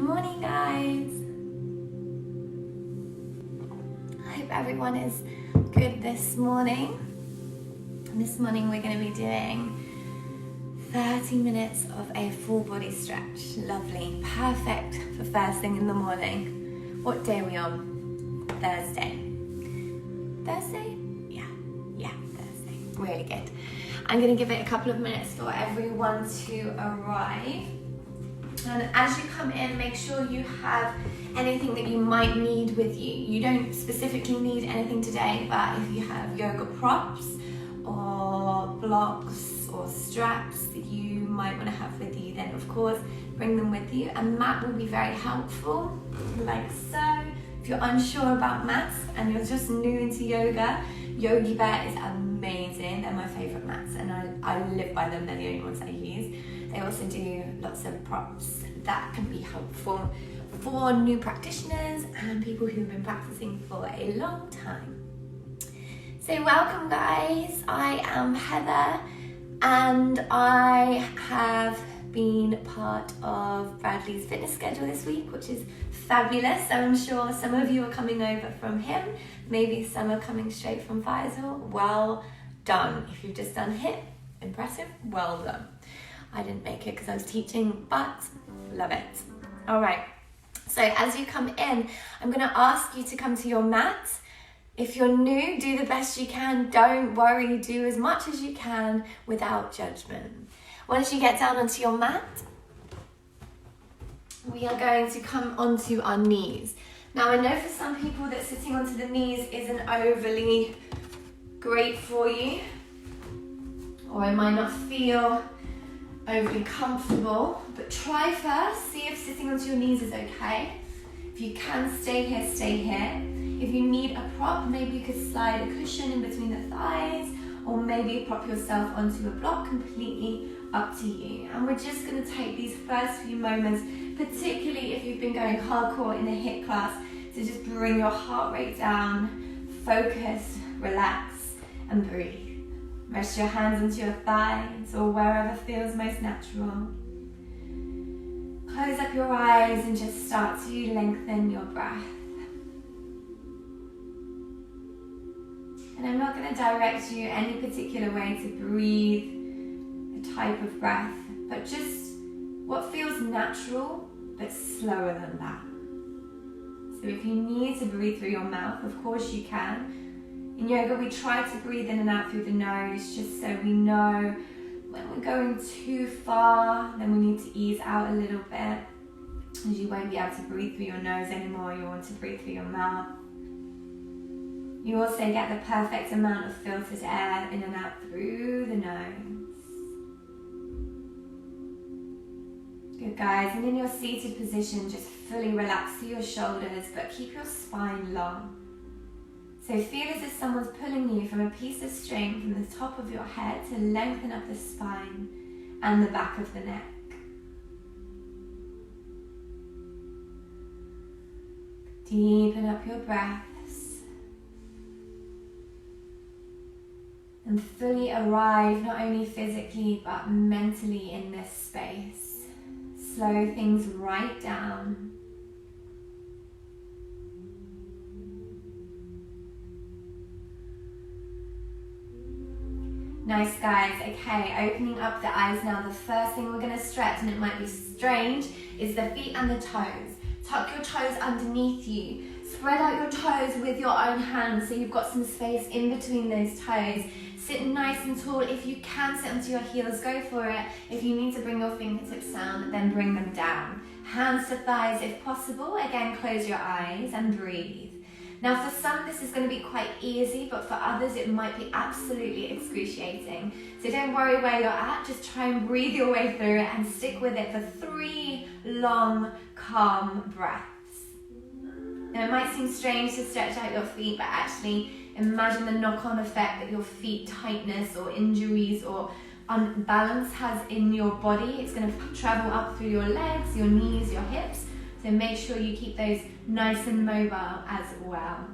morning, guys. I hope everyone is good this morning. This morning we're going to be doing 30 minutes of a full body stretch. Lovely, perfect for first thing in the morning. What day are we on? Thursday. Thursday? Yeah, Thursday. Really good. I'm going to give it a couple of minutes for everyone to arrive. And as you come in, make sure you have anything that you might need with you. You don't specifically need anything today, but if you have yoga props or blocks or straps that you might want to have with you, then of course bring them with you. A mat will be very helpful, like so. If you're unsure about mats and you're just new into yoga, Yogi Bear is amazing. They're my favorite mats and I live by them. They're the only ones I use. They also do lots of props that can be helpful for new practitioners and people who've been practicing for a long time. So welcome, guys. I am Heather and I have been part of Bradley's fitness schedule this week, which is fabulous. I'm sure some of you are coming over from him, maybe some are coming straight from Faisal. Well done. If you've just done HIIT, impressive, well done. I didn't make it because I was teaching, but love it. All right, so as you come in, I'm going to ask you to come to your mat. If you're new, do the best you can. Don't worry, do as much as you can without judgment. Once you get down onto your mat, we are going to come onto our knees. Now, I know for some people that sitting onto the knees isn't overly great for you, or it might not feel overly comfortable, but try first, see if sitting onto your knees is okay. If you can stay here, stay here. If you need a prop, maybe you could slide a cushion in between the thighs, or maybe prop yourself onto a block, completely up to you. And we're just going to take these first few moments, particularly if you've been going hardcore in a HIIT class, to just bring your heart rate down, focus, relax, and breathe. Rest your hands onto your thighs or wherever feels most natural. Close up your eyes and just start to lengthen your breath. And I'm not going to direct you any particular way to breathe, a type of breath, but just what feels natural but slower than that. So if you need to breathe through your mouth, of course you can. In yoga, we try to breathe in and out through the nose, just so we know when we're going too far, then we need to ease out a little bit, as you won't be able to breathe through your nose anymore. You want to breathe through your mouth. You also get the perfect amount of filtered air in and out through the nose. Good, guys. And in your seated position, just fully relax through your shoulders, but keep your spine long. So feel as if someone's pulling you from a piece of string from the top of your head to lengthen up the spine and the back of the neck. Deepen up your breaths and fully arrive not only physically but mentally in this space. Slow things right down. Nice, guys. Okay, opening up the eyes now. The first thing we're going to stretch, and it might be strange, is the feet and the toes. Tuck your toes underneath you. Spread out your toes with your own hands so you've got some space in between those toes. Sit nice and tall. If you can sit onto your heels, go for it. If you need to bring your fingertips down, then bring them down. Hands to thighs if possible. Again, close your eyes and breathe. Now, for some, this is going to be quite easy, but for others, it might be absolutely excruciating. So don't worry where you're at. Just try and breathe your way through it and stick with it for 3 long, calm breaths. Now, it might seem strange to stretch out your feet, but actually imagine the knock-on effect that your feet tightness or injuries or unbalance has in your body. It's going to travel up through your legs, your knees, your hips. So make sure you keep those nice and mobile as well.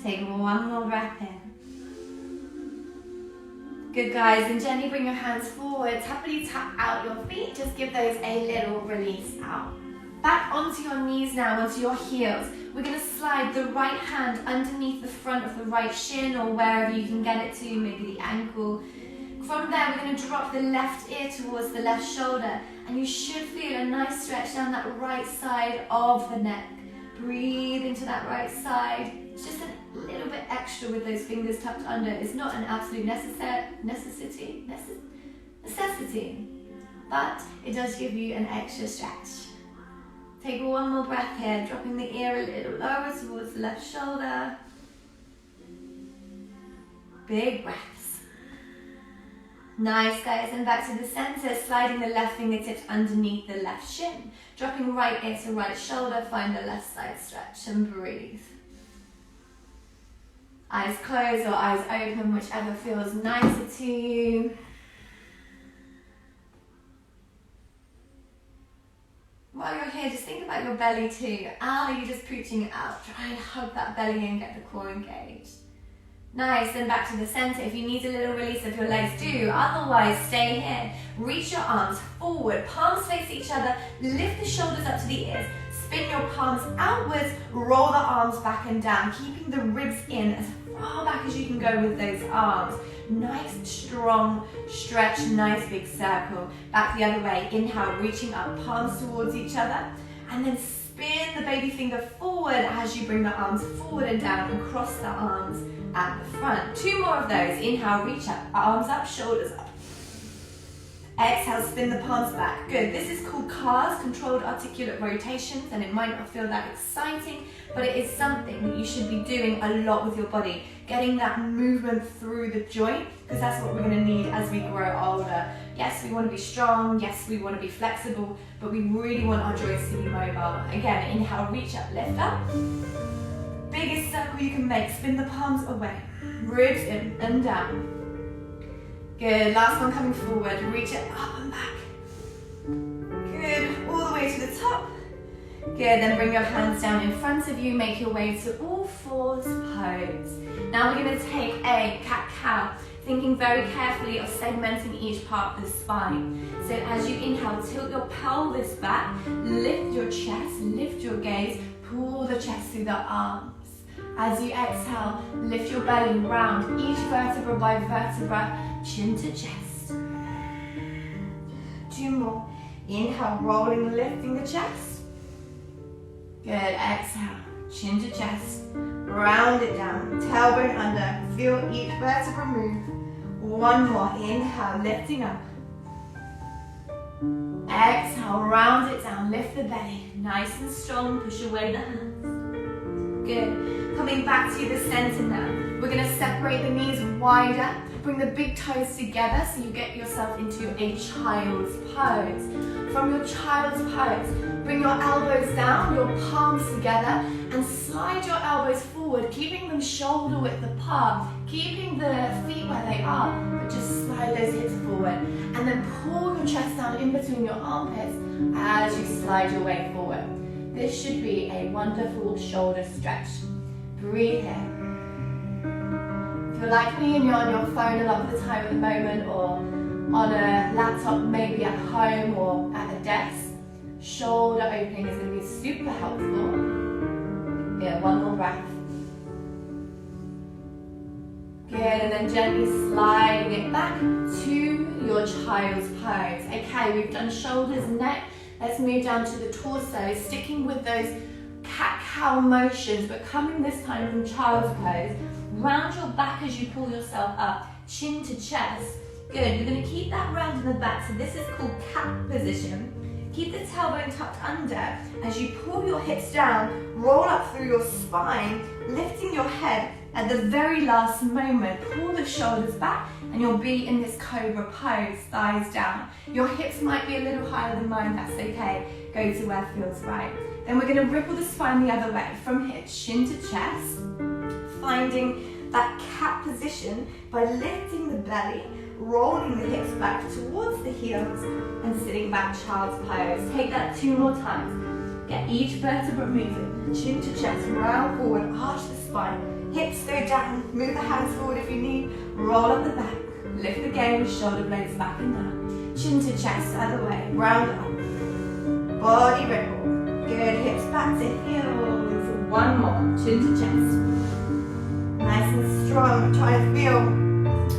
Take one more breath in. Good, guys, and gently bring your hands forward. Happily tap out your feet. Just give those a little release out. Back onto your knees now, onto your heels. We're going to slide the right hand underneath the front of the right shin or wherever you can get it to, maybe the ankle. From there, we're going to drop the left ear towards the left shoulder, and you should feel a nice stretch down that right side of the neck. Breathe into that right side. It's just a little bit extra with those fingers tucked under. It's not an absolute necessity, but it does give you an extra stretch. Take one more breath here, dropping the ear a little lower towards the left shoulder. Big breaths. Nice, guys, and back to the center, sliding the left fingertips underneath the left shin. Dropping right ear to right shoulder, find the left side stretch and breathe. Eyes closed or eyes open, whichever feels nicer to you. While you're here, just think about your belly too. Are you just pooching it out? Try and hug that belly and get the core engaged. Nice, then back to the center. If you need a little release of your legs, do. Otherwise, stay here. Reach your arms forward, palms face each other, lift the shoulders up to the ears, spin your palms outwards, roll the arms back and down, keeping the ribs in as far back as you can go with those arms. Nice, strong stretch, nice big circle. Back the other way. Inhale, reaching up, palms towards each other. And then spin the baby finger forward as you bring the arms forward and down and cross the arms at the front. 2 more of those. Inhale, reach up, arms up, shoulders up. Exhale, spin the palms back. Good. This is called CARS, controlled articulate rotations, and it might not feel that exciting, but it is something that you should be doing a lot with your body. Getting that movement through the joint, because that's what we're going to need as we grow older. Yes, we want to be strong. Yes, we want to be flexible, but we really want our joints to be mobile. Again, inhale, reach up, lift up. Biggest circle you can make. Spin the palms away. Ribs in and down. Good, last one coming forward, reach it up and back. Good, all the way to the top. Good, then bring your hands down in front of you, make your way to all fours pose. Now we're going to take a cat-cow, thinking very carefully of segmenting each part of the spine. So as you inhale, tilt your pelvis back, lift your chest, lift your gaze, pull the chest through the arms. As you exhale, lift your belly round, each vertebra by vertebra, chin to chest. 2 more. Inhale, rolling, lifting the chest. Good, exhale, chin to chest. Round it down, tailbone under. Feel each vertebra move. 1 more. Inhale, lifting up. Exhale, round it down, lift the belly. Nice and strong, push away the hands. Good. Coming back to the center now. We're going to separate the knees wider. Bring the big toes together so you get yourself into a child's pose. From your child's pose, bring your elbows down, your palms together, and slide your elbows forward, keeping them shoulder width apart, keeping the feet where they are, but just slide those hips forward. And then pull your chest down in between your armpits as you slide your way forward. This should be a wonderful shoulder stretch. Breathe here. If you're like me and you're on your phone a lot of the time at the moment, or on a laptop maybe at home or at a desk, shoulder opening is going to be super helpful. Good, 1 more breath. Good, and then gently sliding it back to your child's pose. Okay, we've done shoulders, neck. Let's move down to the torso, sticking with those cat-cow motions, but coming this time from child's pose. Round your back as you pull yourself up, chin to chest. Good, you're going to keep that round in the back, so this is called cat position. Keep the tailbone tucked under as you pull your hips down, roll up through your spine, lifting your head. At the very last moment, pull the shoulders back and you'll be in this cobra pose, thighs down. Your hips might be a little higher than mine, that's okay. Go to where feels right. Then we're going to ripple the spine the other way, from here, chin to chest. Finding that cat position by lifting the belly, rolling the hips back towards the heels, and sitting back, child's pose. Take that 2 more times. Get each vertebra moving, chin to chest, round forward, arch the spine. Hips go down, move the hands forward if you need, roll up the back, lift the gaze, shoulder blades back and down. Chin to chest, other way, round up. Body ripple. chin to chest. Nice and strong. Try to feel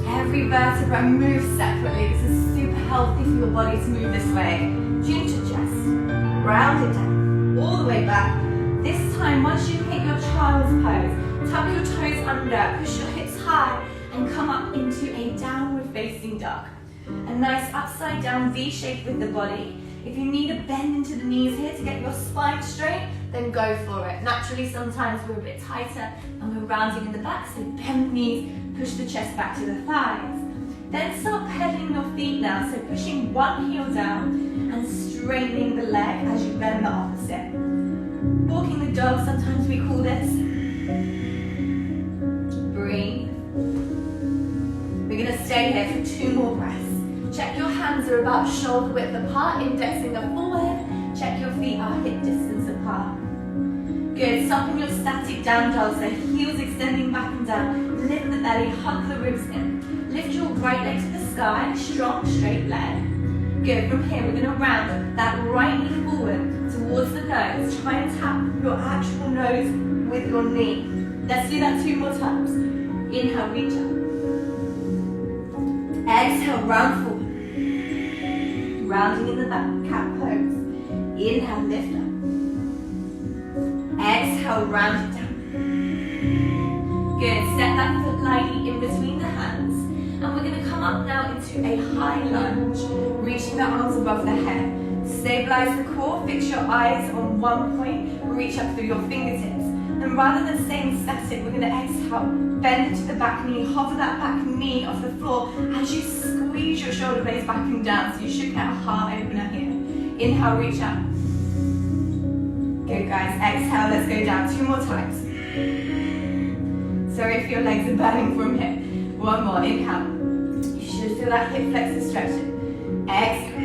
every vertebra move separately. This is super healthy for your body to move this way. Chin to chest. Round it down. All the way back. This time, once you hit your child's pose, tuck your toes under, push your hips high, and come up into a downward facing dog. A nice upside down V shape with the body. If you need a bend into the knees here to get your spine straight, then go for it. Naturally, sometimes we're a bit tighter and we're rounding in the back, so bend the knees, push the chest back to the thighs. Then start pedaling your feet now, so pushing one heel down and straightening the leg as you bend the opposite. Walking the dog, sometimes we call this. Breathe. We're going to stay here for 2 more breaths. Check your hands are about shoulder width apart, index finger forward. Check your feet are hip distance apart. Good, soften your static down dog, so heels extending back and down. Lift the belly, hug the ribs in. Lift your right leg to the sky, strong straight leg. Good, from here we're going to round that right knee forward towards the nose. Try and tap your actual nose with your knee. Let's do that 2 more times. Inhale, reach up. Exhale, round forward. Rounding in the back, cat pose. Inhale, lift up. Exhale, round it down. Good, step that foot lightly in between the hands. And we're going to come up now into a high lunge, reaching the arms above the head. Stabilize the core, fix your eyes on one point, reach up through your fingertips. And rather than staying static, we're going to exhale, bend into the back knee, hover that back knee off the floor as you squeeze your shoulder blades back and down, so you should get a heart opener here. Inhale, reach up. Good guys, exhale, let's go down 2 more times. Sorry if your legs are burning from here. 1 more, inhale. You should feel that hip flexor stretching. Exhale.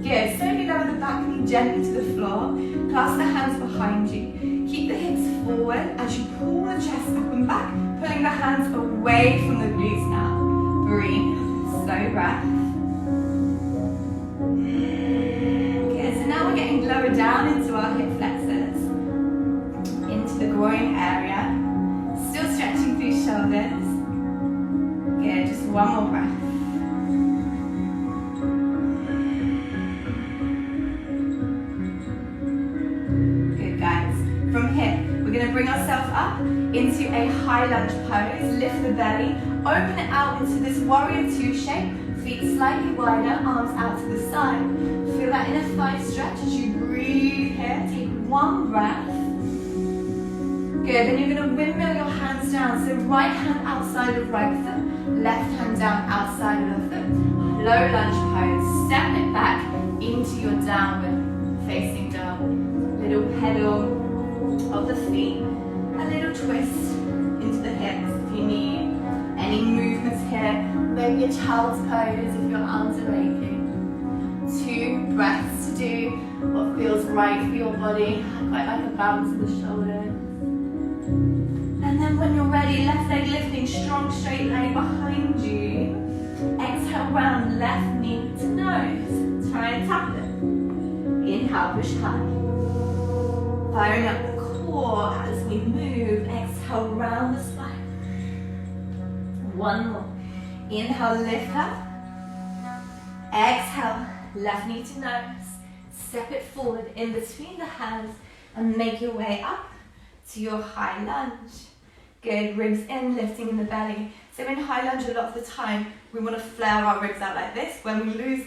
Good, slowly lower the back knee gently to the floor. Clasp the hands behind you. Keep the hips forward as you pull the chest up and back, pulling the hands away from the glutes now. Breathe, slow breath. Good, so now we're getting lower down into our hip flexors, into the groin area. Still stretching through shoulders. Good, just 1 more breath. Good guys. From here, we're going to bring ourselves up into a high lunge pose. Lift the belly, open it out into this warrior 2 shape. Feet slightly wider, arms out to the side. Feel that inner thigh stretch as you breathe here. Take 1 breath. Good, then you're going to windmill your hands down. So right hand outside of right foot, left hand down outside of the foot. Low lunge pose. Step it back into your downward facing dog. Little pedal of the feet. A little twist into the hips if you need. Any movements here. Maybe a child's pose if your arms are aching. 2 breaths to do what feels right for your body. I quite like a bounce in the shoulders. And then when you're ready, left leg lifting, strong straight leg behind you. Exhale, round left knee to nose. Try and tap it. Inhale, push high. Firing up the core as we move. Exhale, round the spine. 1 more. Inhale, lift up. Exhale, left knee to nose. Step it forward in between the hands and make your way up to your high lunge. Good, ribs in, lifting in the belly. So in high lunge, a lot of the time, we want to flare our ribs out like this. When we lose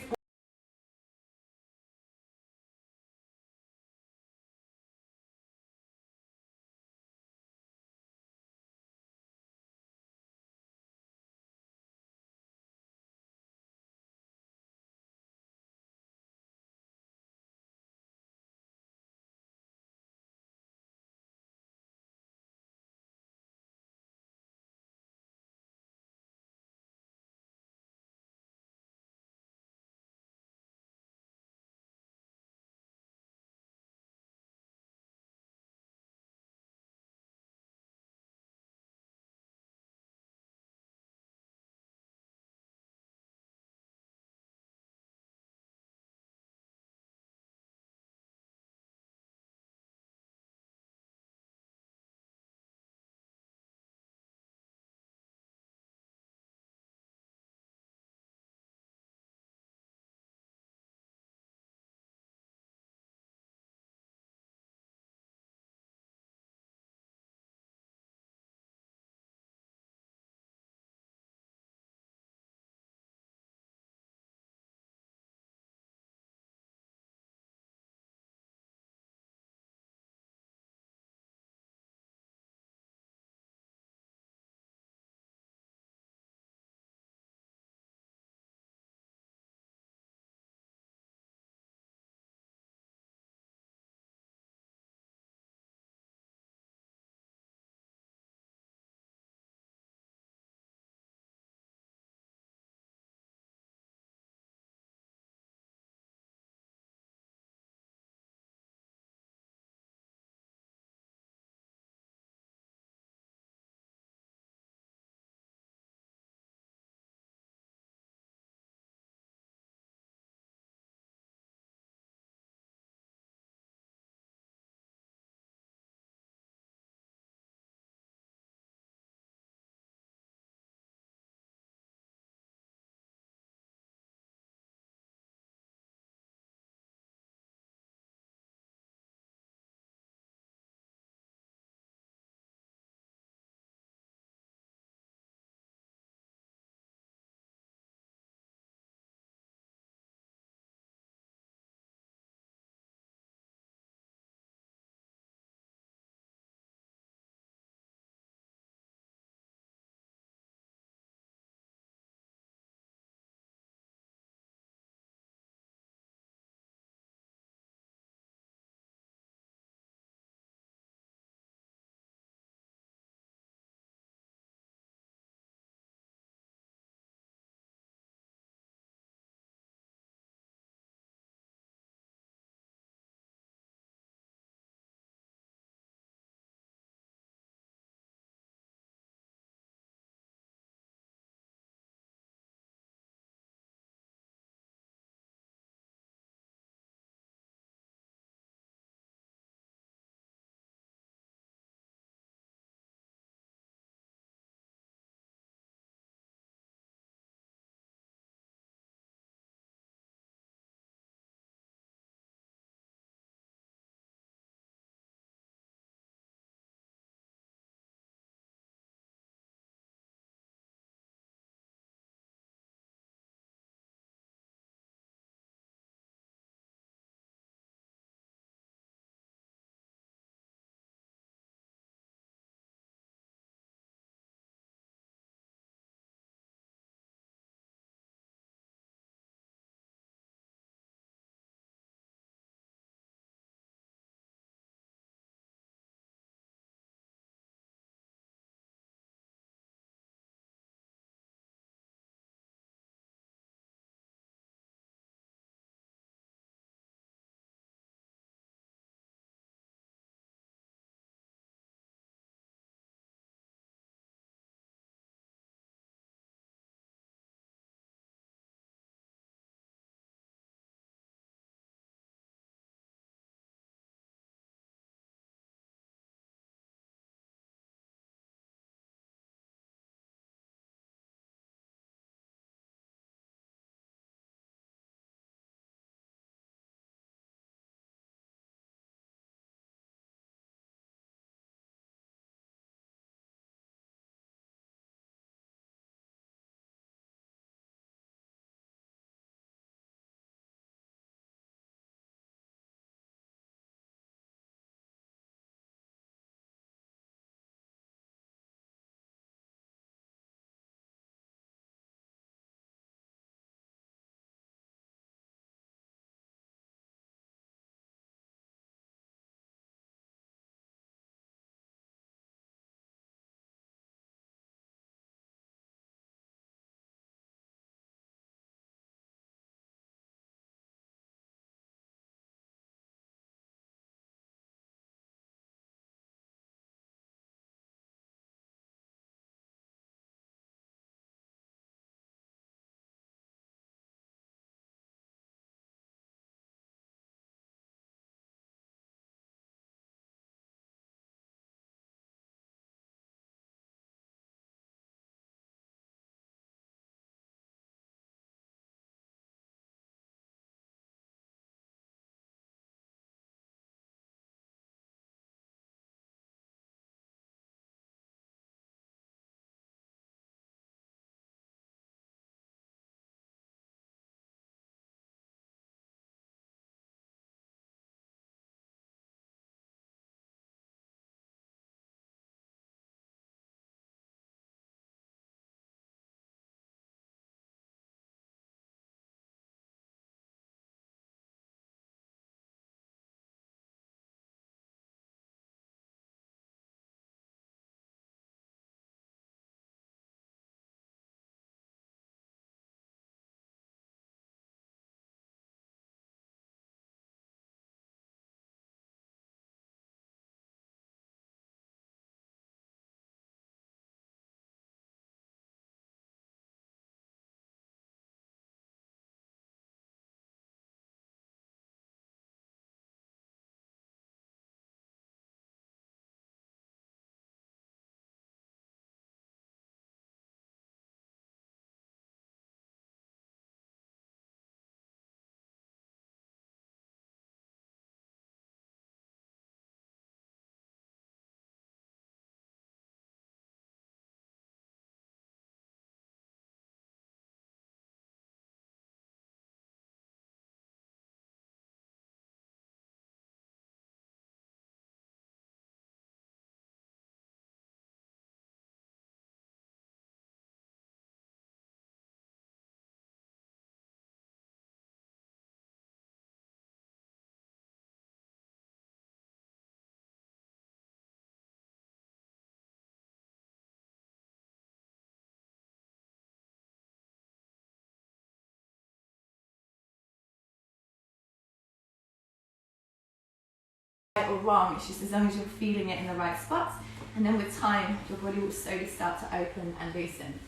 right or wrong, it's just as long as you're feeling it in the right spots, and then with time, your body will slowly start to open and loosen.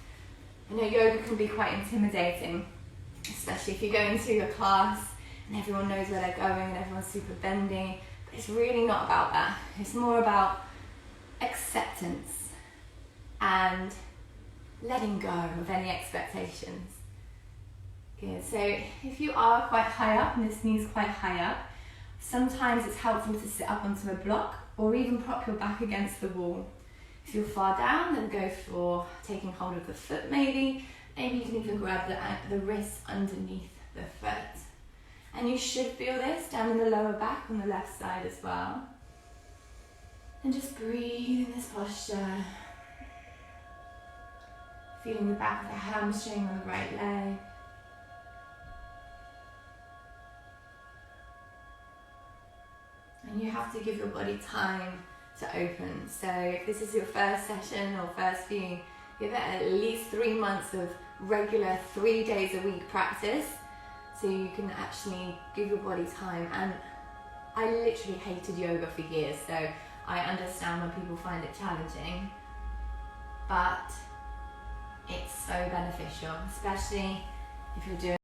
I know yoga can be quite intimidating, especially if you go into a class and everyone knows where they're going and everyone's super bendy, but it's really not about that. It's more about acceptance and letting go of any expectations. Good, so if you are quite high up and this knee's quite high up, sometimes it's helpful to sit up onto a block or even prop your back against the wall. If you're far down, then go for taking hold of the foot maybe. Maybe you can even grab the wrist underneath the foot. And you should feel this down in the lower back on the left side as well. And just breathe in this posture. Feeling the back of the hamstring on the right leg. And you have to give your body time to open. So if this is your first session or first few, give it at least 3 months of regular 3 days a week practice so you can actually give your body time. And I literally hated yoga for years, so I understand when people find it challenging, but it's so beneficial, especially if you're doing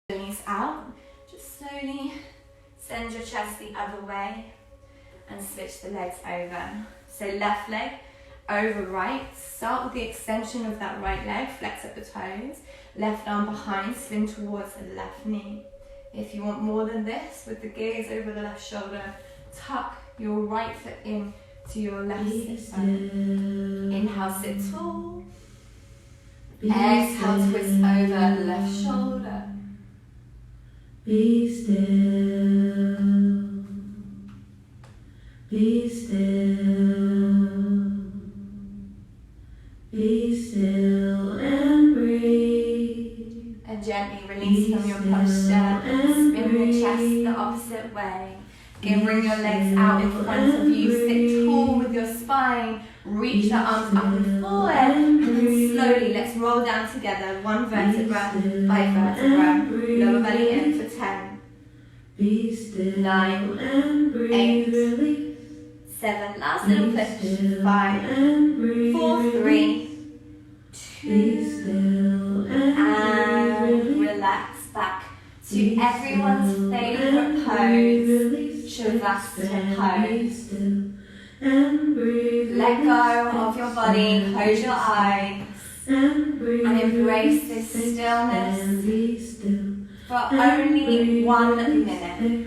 Release out. Just slowly send your chest the other way and switch the legs over. So left leg over right. Start with the extension of that right leg, flex up the toes. Left arm behind, spin towards the left knee. If you want more than this, with the gaze over the left shoulder, tuck your right foot in to your left sit bone. Inhale, sit tall. Exhale, twist over the left shoulder. Be still. Be still. Be still and breathe. And gently release from your posture. Spin your chest the opposite way. Again, bring your legs out in front of you. Sit tall with your spine. Reach the arms up and forward. And then slowly, let's roll down together. 1 vertebra by vertebra. Lower belly in for 10. 9, 8, 7. Last little push. 5, 4, 3, 2, and relax back to everyone's favorite pose. Shavasana pose. Let go of your body, close your eyes, and embrace this stillness for only 1 minute.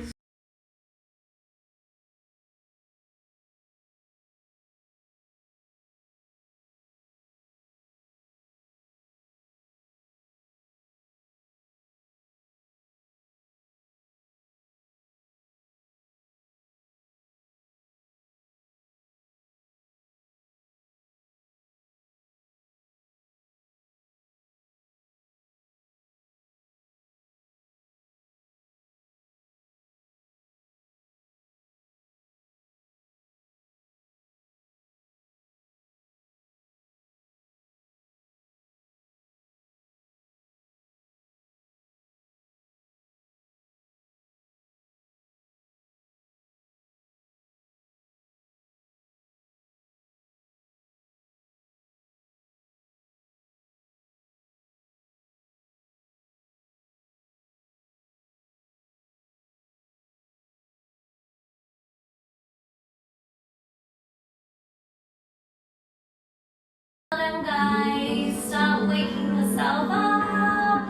Guys, start waking yourself up.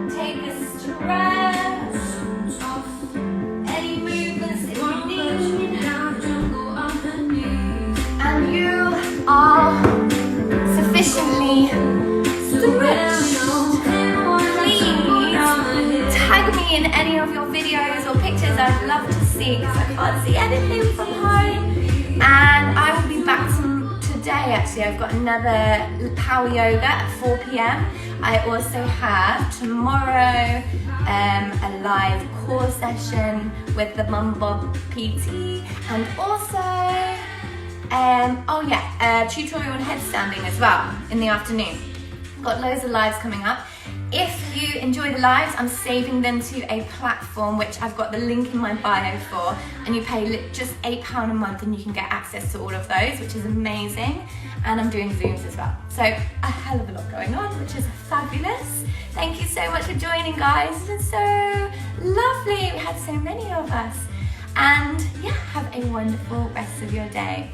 Take a stretch of any movements that you need. And you are sufficiently stretched. Please tag me in any of your videos or pictures. I'd love to see, because I can't see anything from home. And I will be back today. Actually, I've got another power yoga at 4 p.m. I also have tomorrow a live core session with the Mum Bob PT, and also a tutorial on headstanding as well in the afternoon. Got loads of lives coming up. If you enjoy the lives, I'm saving them to a platform which I've got the link in my bio for, and you pay just £8 a month and you can get access to all of those, which is amazing. And I'm doing Zooms as well. So a hell of a lot going on, which is fabulous. Thank you so much for joining, guys. It's been so lovely. We had so many of us. And yeah, have a wonderful rest of your day.